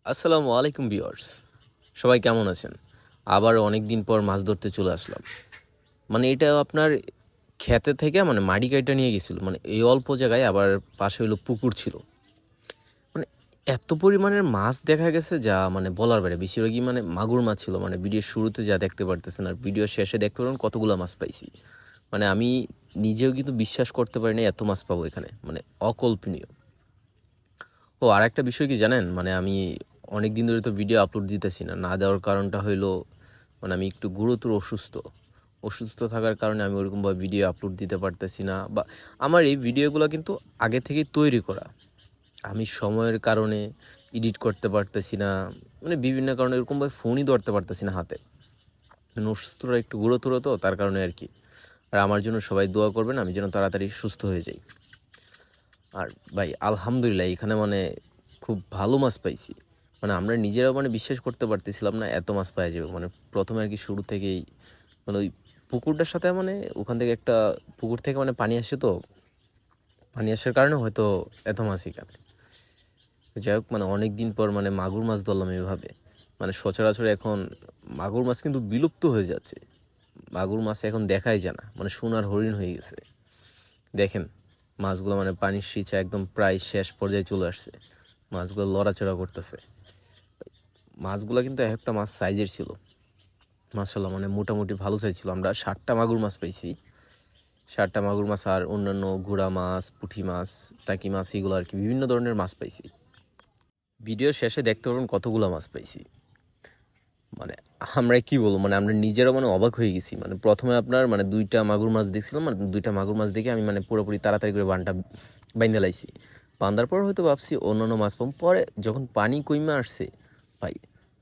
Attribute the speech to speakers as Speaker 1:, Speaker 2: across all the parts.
Speaker 1: আসসালামু আলাইকুম ভিউয়ার্স, সবাই কেমন আছেন? আবার অনেক দিন পর মাছ ধরতে চলে আসলাম। এটা আপনার ক্ষেতে থেকে মাটি কাইটা নিয়ে গেছিল, এই অল্প জায়গায়, আবার পাশে হইলো পুকুর ছিল। মানে এত পরিমাণের মাছ দেখা গেছে যা বলার বাইরে। বেশিরভাগই মাগুর মাছ ছিল, ভিডিওর শুরুতে যা দেখতে পারতেছেন আর ভিডিও শেষে দেখতে পারেন কতগুলো মাছ পাইছি। আমি নিজেও কিন্তু বিশ্বাস করতে পারি না এত মাছ পাবো এখানে, অকল্পনীয়। ও আর একটা বিষয় কি জানেন, আমি অনেক দিন ধরে তো ভিডিও আপলোড দিতেছি না। না দেওয়ার কারণটা হইলো আমি একটু গুরুতর অসুস্থ থাকার কারণে আমি ওরকমভাবে ভিডিও আপলোড দিতে পারতেছি না। বা আমার এই ভিডিওগুলো কিন্তু আগে থেকেই তৈরি করা, আমি সময়ের কারণে এডিট করতে পারতেছি না, বিভিন্ন কারণে এরকমভাবে ফোনই ধরতে পারতেছি না হাতে। অসুস্থটা একটু গুরুতর, তো তার কারণে আর কি। আর আমার জন্য সবাই দোয়া করবেন আমি যেন তাড়াতাড়ি সুস্থ হয়ে যাই। আর ভাই আলহামদুলিল্লাহ এখানে খুব ভালো মাছ পাইছি। আমরা নিজেরাও বিশ্বাস করতে পারতেছিলাম না এত মাছ পাওয়া যাবে। প্রথমে আর কি শুরু থেকেই ওই পুকুরটার সাথে ওখান থেকে একটা পুকুর থেকে পানি আসে, তো পানি আসার কারণে হয়তো এত মাছ এখানে। যাই হোক, অনেক দিন পর মাগুর মাছ ধরলাম এভাবে। সচরাচর এখন মাগুর মাছ কিন্তু বিলুপ্ত হয়ে যাচ্ছে। মাগুর মাছ এখন দেখাই যায় না, সোনার হরিণ হয়ে গেছে। দেখেন মাছগুলো পানির সিঁচা একদম প্রায় শেষ পর্যায়ে চলে আসছে, মাছগুলো লড়াচড়া করতেছে। মাছগুলো কিন্তু এক একটা মাছ সাইজের ছিল, মাশাআল্লাহ মোটামুটি ভালো সাইজ ছিল। আমরা 60টা মাগুর মাছ পাইছি, 60টা মাগুর মাছ আর অন্যান্য ঘোড়া মাছ, পুঁটি মাছ, টাকি মাছ, এগুলো আর কি বিভিন্ন ধরনের মাছ পাইছি। ভিডিও শেষে দেখতে পারবেন কতগুলো মাছ পাইছি। আমরা কি বলবো, আমরা নিজেরাও অবাক হয়ে গেছি। প্রথমে আপনার 2টা মাগুর মাছ দেখছিলাম, 2টা মাগুর মাছ দেখে আমি পুরোপুরি তাড়াতাড়ি করে বানটা বাইন্ধে লাইছি। বান্ধার পর হয়তো ভাবছি অন্যান্য মাছ পাবো, পরে যখন পানি কইমা আসছে ভাই,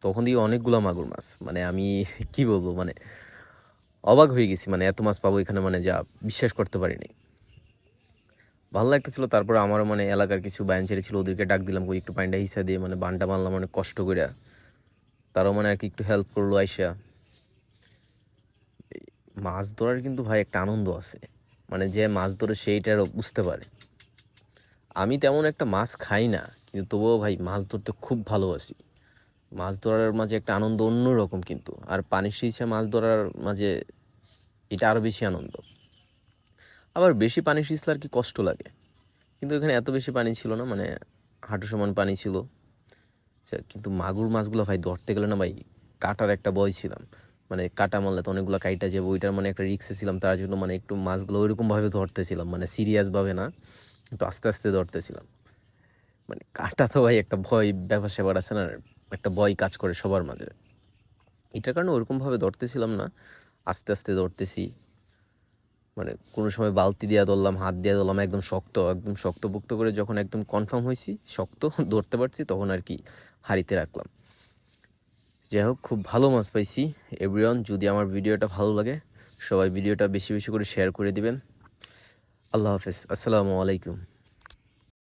Speaker 1: তখন দিয়ে অনেকগুলো মাগুর মাছ। আমি কি বলবো, অবাক হয়ে গেছি। এত মাছ পাবো এখানে, যা বিশ্বাস করতে পারিনি। ভালো লাগতেছিল। তারপর আমারও এলাকার কিছু বায়ানচারি ছিল, ওদেরকে ডাক দিলাম, কই একটু পানিটা হিসা দিয়ে বানটা বানলাম অনেক কষ্ট করে। তারাও আর কি একটু হেল্প করলো আইসা। মাছ ধরার কিন্তু ভাই একটা আনন্দ আছে, যে মাছ ধরে সেইটার বুঝতে পারে। আমি তেমন একটা মাছ খাই না, কিন্তু তবুও ভাই মাছ ধরতে খুব ভালোবাসি। মাছ ধরার মাঝে একটা আনন্দ অন্যরকম কিন্তু। আর পানির সিঁচা মাছ ধরার মাঝে এটা আরও বেশি আনন্দ। আবার বেশি পানি সিঁচলে আর কি কষ্ট লাগে, কিন্তু এখানে এত বেশি পানি ছিল না, হাঁটু সমান পানি ছিল। কিন্তু মাগুর মাছগুলো ভাই ধরতে গেলে না ভাই, কাটার একটা ভয় ছিলাম। কাটা মারলে তো অনেকগুলো কাইটা যাবো, ওইটার একটা রিক্সে ছিলাম। তার জন্য একটু মাছগুলো ওইরকমভাবে ধরতেছিলাম, সিরিয়াসভাবে না, কিন্তু আস্তে আস্তে ধরতেছিলাম। কাটা তো ভাই একটা ভয় ব্যাপার স্যাপার আছে না, একটা ভয় কাজ করে সবার মাঝে। এটার কারণে ওরকমভাবে ধরতেছিলাম না, আস্তে আস্তে ধরতেছি। কোনো সময় বালতি দিয়ে ধরলাম, হাত দিয়ে ধরলাম, একদম শক্তপোক্ত করে যখন একদম কনফার্ম হয়েছি শক্ত ধরতে পারছি, তখন আর কি হাঁড়িতে রাখলাম। যাই হোক, খুব ভালো মাছ পাইছি। এভরিওয়ান, যদি আমার ভিডিওটা ভালো লাগে সবাই ভিডিওটা বেশি বেশি করে শেয়ার করে দিবেন। আল্লাহ হাফেজ, আসসালামু আলাইকুম।